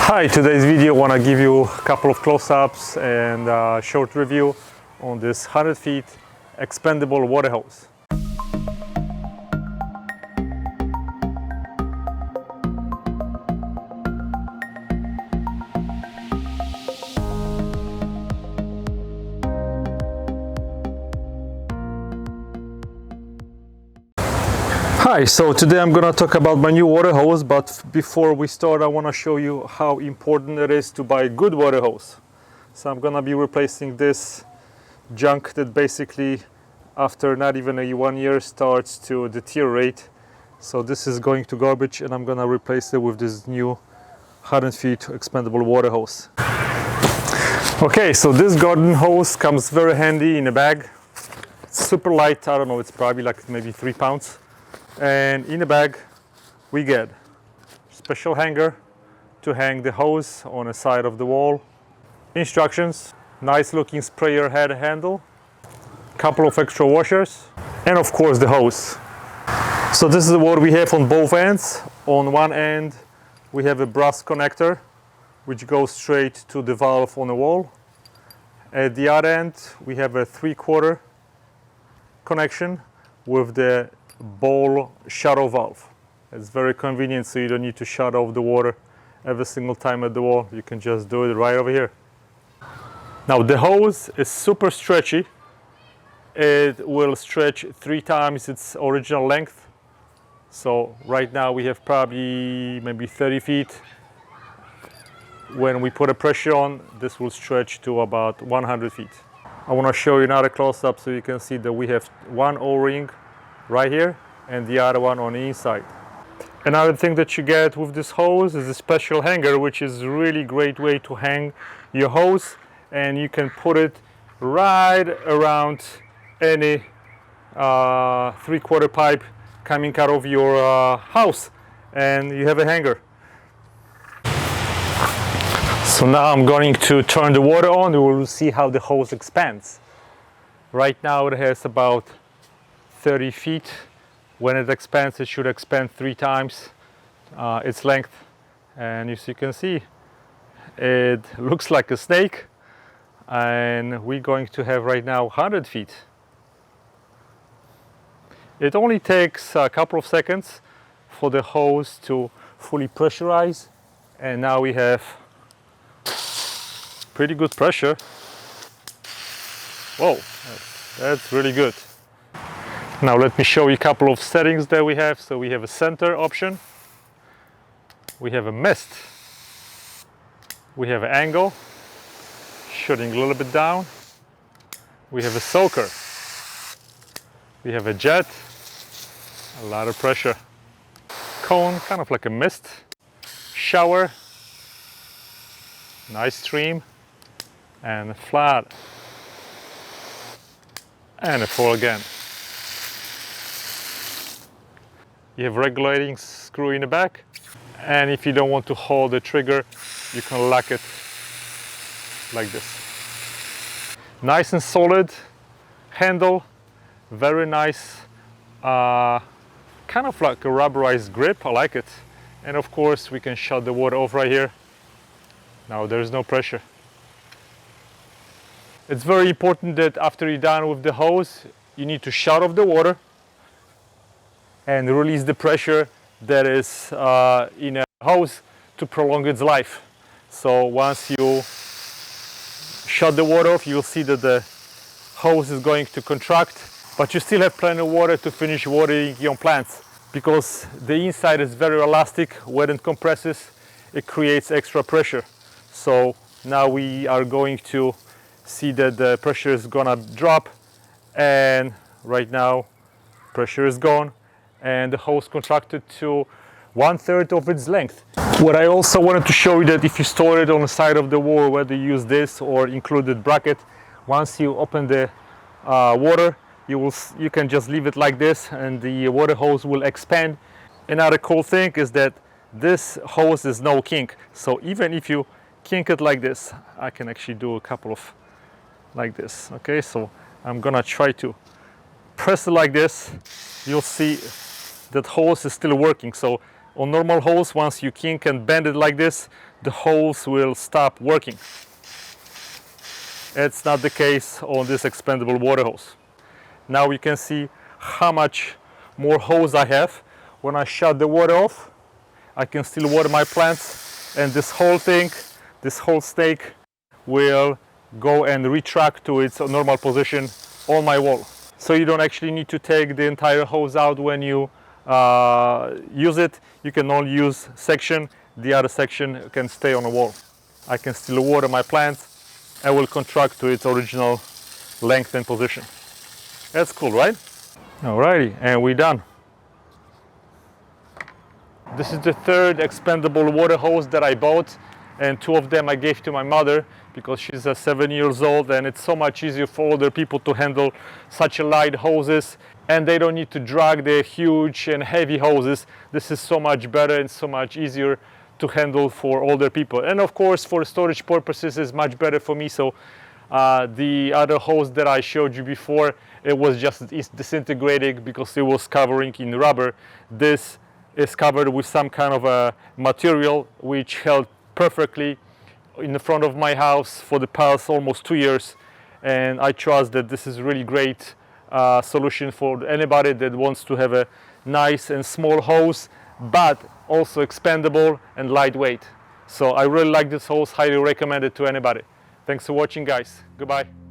Hi, today's video I want to give you a couple of close-ups and a short review on this 100 feet expandable water hose. Hi, so today I'm gonna talk about my new water hose, but before we start I want to show you how important it is to buy a good water hose. So I'm gonna be replacing this junk that basically after not even 1 year starts to deteriorate. So this is going to garbage and I'm gonna replace it with this new 100 feet expandable water hose. Okay, so this garden hose comes very handy in a bag. It's super light, I don't know, it's probably like maybe 3 pounds. And in the bag we get special hanger to hang the hose on the side of the wall, instructions, nice looking sprayer head handle, couple of extra washers, and of course the hose. So this is what we have on both ends. On one end we have a brass connector which goes straight to the valve on the wall. At the other end we have a 3/4 connection with the bowl shut-off valve. It's very convenient, so you don't need to shut off the water every single time at the wall. You can just do it right over here. Now the hose is super stretchy. It will stretch 3 times its original length. So right now we have probably maybe 30 feet. When we put a pressure on, this will stretch to about 100 feet. I want to show you another close-up so you can see that we have one O-ring right here and the other one on the inside. Another thing that you get with this hose is a special hanger, which is a really great way to hang your hose, and you can put it right around any 3/4 pipe coming out of your house, and you have a hanger. So now I'm going to turn the water on and we'll see how the hose expands. Right now it has about 30 feet. When it expands, it should expand 3 times its length, and as you can see, it looks like a snake, and we're going to have right now 100 feet. It only takes a couple of seconds for the hose to fully pressurize, and now we have pretty good pressure. Whoa, that's really good. Now let me show you a couple of settings that we have. So we have a center option, we have a mist, we have an angle, shooting a little bit down, we have a soaker, we have a jet, a lot of pressure, cone, kind of like a mist, shower, nice stream, and flat, and a full again. You have regulating screw in the back, and if you don't want to hold the trigger, you can lock it like this. Nice and solid handle, very nice, kind of like a rubberized grip. I like it. And of course we can shut the water off right here. Now there's no pressure. It's very important that after you're done with the hose, you need to shut off the water and release the pressure that is in a hose to prolong its life. So once you shut the water off, you'll see that the hose is going to contract, but you still have plenty of water to finish watering your plants. Because the inside is very elastic, when it compresses, it creates extra pressure. So now we are going to see that the pressure is gonna drop, and right now pressure is gone, and the hose contracted to 1/3 of its length. What I also wanted to show you, that if you store it on the side of the wall, whether you use this or included bracket, once you open the water, you can just leave it like this and the water hose will expand. Another cool thing is that this hose is no kink, so even if you kink it like this, I can actually do a couple of like this. Okay, so I'm gonna try to press it like this. You'll see that hose is still working. So On normal hose, once you kink and bend it like this, the hose will stop working. It's not the case on this expandable water hose. Now you can see how much more hose I have. When I shut the water off, I can still water my plants, and this whole thing, this whole snake will go and retract to its normal position on my wall. So you don't actually need to take the entire hose out when you use it. You can only use section, the other section can stay on the wall. I can still water my plants and will contract to its original length and position. That's cool, right? Alrighty, and we're done. This is the third expandable water hose that I bought, and 2 of them I gave to my mother because she's 7 years old, and it's so much easier for older people to handle such light hoses, and they don't need to drag the huge and heavy hoses. This is so much better and so much easier to handle for older people. And of course, for storage purposes, it's much better for me. So the other hose that I showed you before, it was just disintegrating because it was covering in rubber. This is covered with some kind of a material which held perfectly in the front of my house for the past almost 2 years, and I trust that this is really great solution for anybody that wants to have a nice and small hose, but also expandable and lightweight. So I really like this hose, highly recommend it to anybody. Thanks for watching, guys. Goodbye.